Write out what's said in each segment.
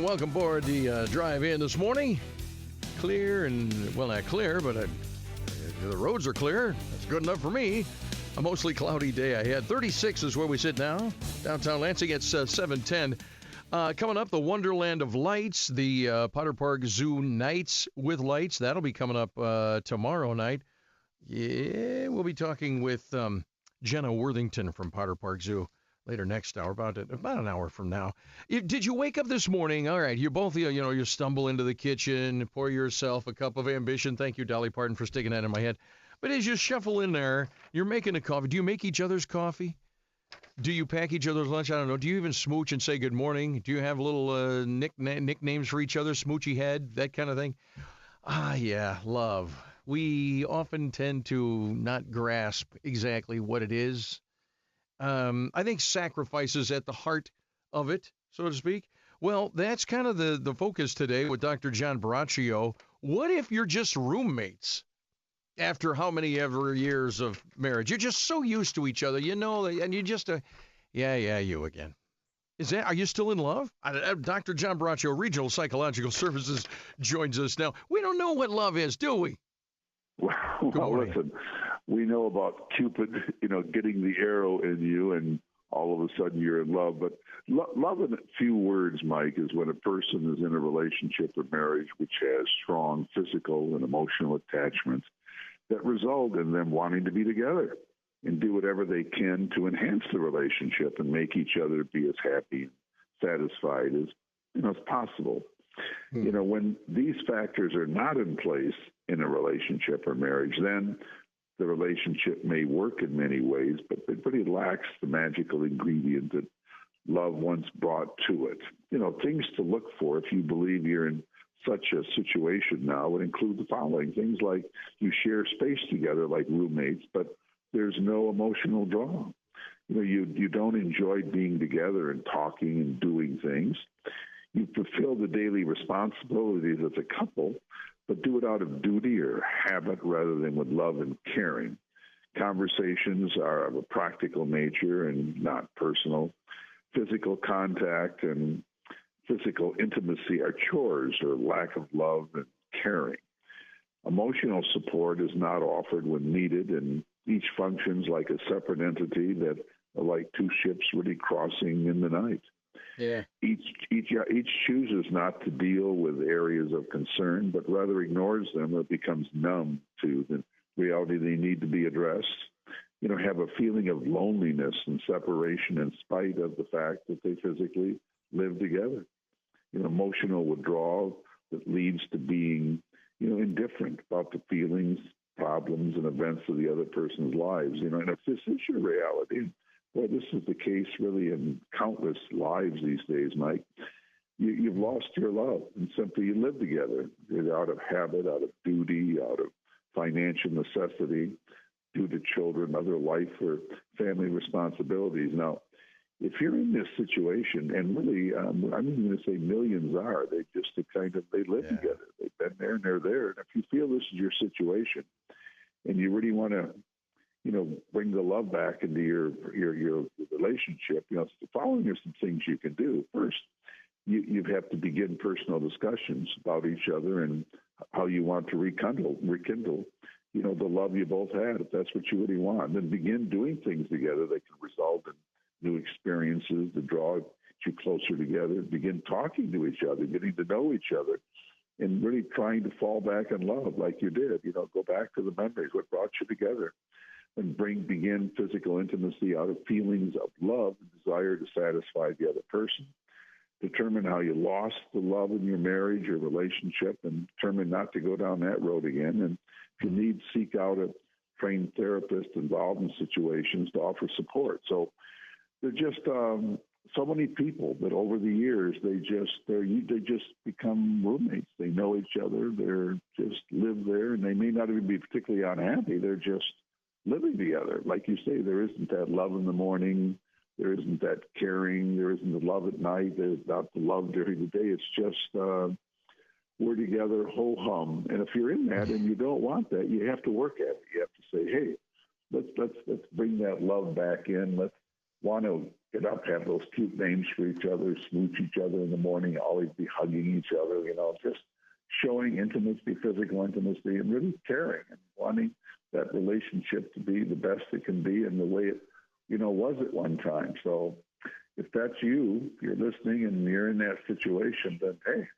morning. Welcome aboard the drive-in this morning. Clear and, well, not clear, but the roads are clear. That's good enough for me. A mostly cloudy day ahead. 36 is where we sit now. Downtown Lansing at 7:10. Coming up, the Wonderland of Lights, the Potter Park Zoo Nights with Lights. That'll be coming up tomorrow night. Yeah, we'll be talking with Jenna Worthington from Potter Park Zoo later next hour, about an hour from now. Did you wake up this morning? All right, you both, you stumble into the kitchen, pour yourself a cup of ambition. Thank you, Dolly Parton, for sticking that in my head. But as you shuffle in there, you're making a coffee. Do you make each other's coffee? Do you pack each other's lunch? I don't know. Do you even smooch and say good morning? Do you have little nicknames for each other? Smoochy head, that kind of thing? Yeah, love. We often tend to not grasp exactly what it is. I think sacrifice is at the heart of it, so to speak. Well, that's kind of the focus today with Dr. John Braccio. What if you're just roommates after how many ever years of marriage? You're just so used to each other, and you just, you again. Are you still in love? Dr. John Braccio, Regional Psychological Services, joins us now. We don't know what love is, do we? Well, listen, we know about Cupid, getting the arrow in you, and all of a sudden you're in love. But love in a few words, Mike, is when a person is in a relationship or marriage which has strong physical and emotional attachments that result in them wanting to be together and do whatever they can to enhance the relationship and make each other be as happy and satisfied as possible. When these factors are not in place in a relationship or marriage, then the relationship may work in many ways, but it really lacks the magical ingredient that love once brought to it. Things to look for if you believe you're in such a situation now would include the following. Things like you share space together like roommates, but there's no emotional draw. You don't enjoy being together and talking and doing things. You fulfill the daily responsibilities as a couple, but do it out of duty or habit rather than with love and caring. Conversations are of a practical nature and not personal. Physical contact and physical intimacy are chores or lack of love and caring. Emotional support is not offered when needed, and each functions like a separate entity that are like two ships really crossing in the night. Yeah. Each chooses not to deal with areas of concern, but rather ignores them or becomes numb to the reality they need to be addressed. Have a feeling of loneliness and separation in spite of the fact that they physically live together. Emotional withdrawal that leads to being, indifferent about the feelings, problems, and events of the other person's lives. And if this is your reality, well, this is the case really in countless lives these days, Mike. You've lost your love, and simply you live together. You're out of habit, out of duty, out of financial necessity, due to children, other life or family responsibilities. Now, if you're in this situation, and really, I'm going to say millions are, they live together. They've been there and they're there. And if you feel this is your situation, and you really want to bring the love back into your relationship, the following are some things you can do. First, you have to begin personal discussions about each other and how you want to rekindle, the love you both had, if that's what you really want. Then begin doing things together that can result in new experiences to draw you closer together. Begin talking to each other, getting to know each other, and really trying to fall back in love like you did. Go back to the memories, what brought you together. And begin physical intimacy out of feelings of love and desire to satisfy the other person. Determine how you lost the love in your marriage or relationship, and determine not to go down that road again. And if you need, seek out a trained therapist involved in situations to offer support. So there are just so many people that over the years they just become roommates. They know each other. They're just live there, and they may not even be particularly unhappy. They're just living together. Like you say, there isn't that love in the morning. There isn't that caring. There isn't the love at night. There's not the love during the day. It's just we're together, ho-hum. And if you're in that and you don't want that, you have to work at it. You have to say, hey, let's bring that love back in. Let's want to get up, have those cute names for each other, smooch each other in the morning, always be hugging each other, just showing intimacy, physical intimacy, and really caring and wanting that relationship to be the best it can be and the way it, was at one time. So if that's you, if you're listening and you're in that situation, then, hey,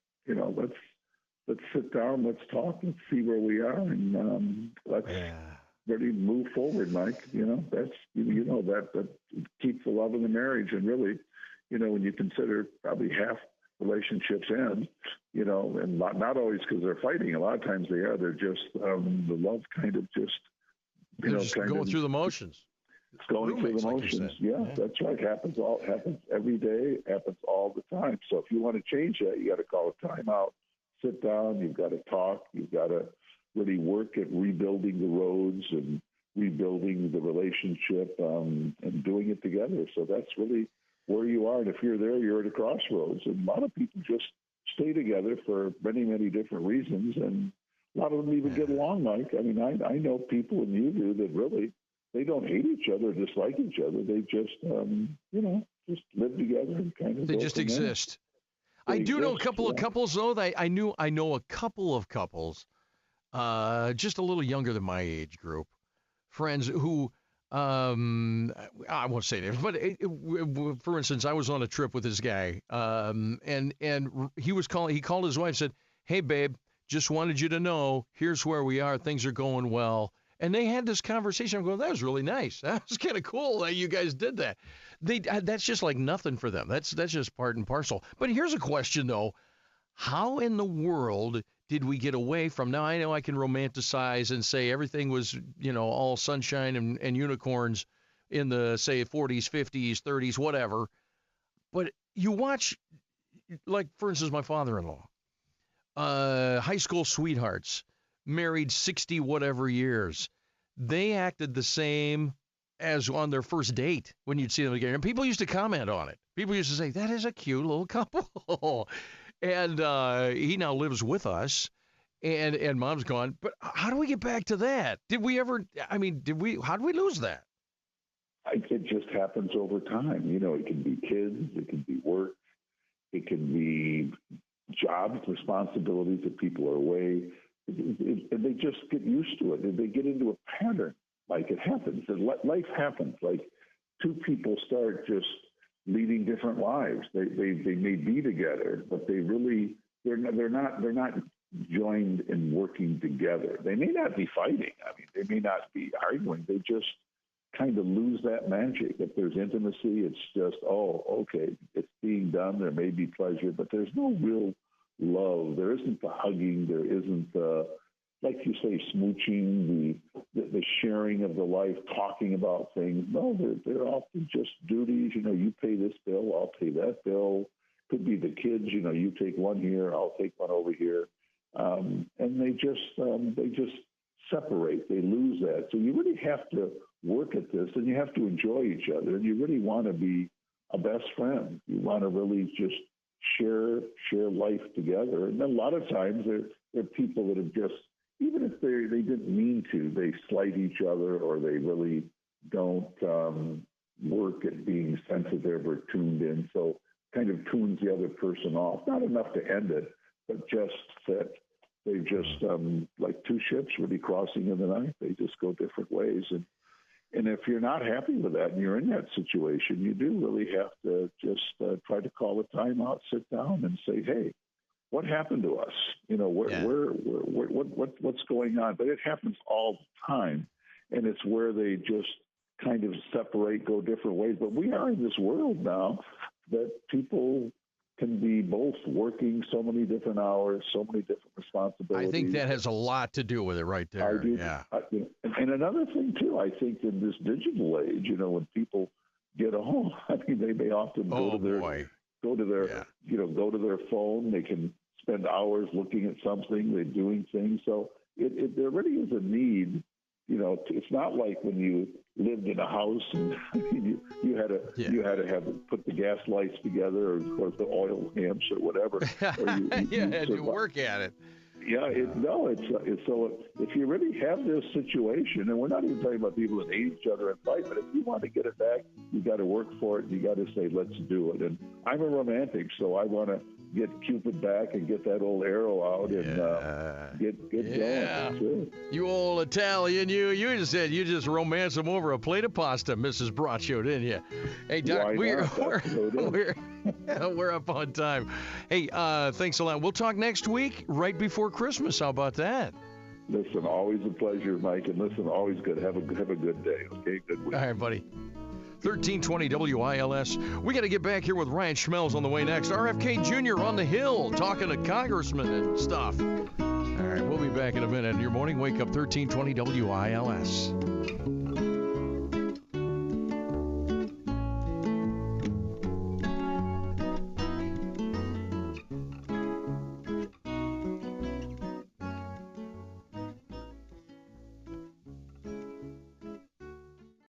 let's sit down, let's talk, let's see where we are, and let's really move forward, Mike. That's, that keeps the love in the marriage. And really, when you consider probably half relationships end, and not always because they're fighting. A lot of times they are. They're just, the love kind of just, just going through the motions. It's going through the motions. Like yeah, that's right. Happens every day, happens all the time. So if you want to change that, you got to call a timeout, sit down, you've got to talk, you've got to really work at rebuilding the roads and rebuilding the relationship and doing it together. So that's really where you are. And if you're there, you're at a crossroads. And a lot of people just stay together for many, many different reasons. And a lot of them even get along, Mike. I mean, I know people, and you do, that really, they don't hate each other or dislike each other. They just, just live together and kind of. They just exist. I do know a couple of couples, though. I know a couple of couples, just a little younger than my age group, friends who, I won't say names, but for instance, I was on a trip with this guy, and he called his wife and said, "Hey, babe, just wanted you to know, here's where we are. Things are going well." And they had this conversation. I'm going, that was really nice. That was kind of cool that you guys did that. That's just like nothing for them. That's just part and parcel. But here's a question, though. How in the world did we get away from, now I know I can romanticize and say everything was, all sunshine and unicorns in the, say, 40s, 50s, 30s, whatever. But you watch, like, for instance, my father-in-law, high school sweethearts, married 60 whatever years. They acted the same as on their first date when you'd see them again. And people used to comment on it. People used to say, that is a cute little couple. And he now lives with us. And mom's gone. But how do we get back to that? How did we lose that? It just happens over time. It can be kids. It can be work. It can be jobs, responsibilities if people are away. And they just get used to it. And they get into a pattern. Like it happens. Life happens. Like two people start just leading different lives. They may be together, but they're not joined in working together. They may not be fighting. I mean, they may not be arguing. They just kind of lose that magic. If there's intimacy, it's just, okay, it's being done. There may be pleasure, but there's no real love. There isn't the hugging. There isn't the, like you say, smooching, the sharing of the life, talking about things. No, they're often just duties. You pay this bill, I'll pay that bill. Could be the kids. You take one here, I'll take one over here, and they just separate. They lose that. So you really have to work at this, and you have to enjoy each other, and you really want to be a best friend. You want to really just share life together. And then a lot of times there are people that have just, even if they didn't mean to, they slight each other, or they really don't work at being sensitive or tuned in. So kind of tunes the other person off. Not enough to end it, but just that they just, like two ships really crossing in the night. They just go different ways. And if you're not happy with that and you're in that situation, you do really have to just try to call a timeout, sit down and say, hey, what happened to us? What's going on? But it happens all the time. And it's where they just kind of separate, go different ways. But we are in this world now that people can be both working so many different hours, so many different responsibilities. I think that has a lot to do with it right there. I do. Yeah. And another thing, too, I think in this digital age, when people get home, they may often go to their phone. They can spend hours looking at something. They're doing things. So there really is a need. It's not like when you lived in a house and you had to put the gas lights together, or the oil lamps or whatever. You had to work at it. Yeah, it's so if you really have this situation, and we're not even talking about people that hate each other and fight, but if you want to get it back, you got to work for it. You got to say, let's do it. And I'm a romantic, so I want to get Cupid back and get that old arrow out and get going. That's it. You old Italian, you just romance them over a plate of pasta, Mrs. Braccio, didn't you? Hey, Doc, we're up on time. Hey, thanks a lot. We'll talk next week, right before Christmas. How about that? Listen, always a pleasure, Mike, and listen, always good. Have a good day. Okay, good week. All right, buddy. 1320 WILS. We got to get back here with Ryan Schmelz on the way next. RFK Jr. on the Hill talking to congressmen and stuff. All right, we'll be back in a minute. Your morning wake up, 1320 WILS.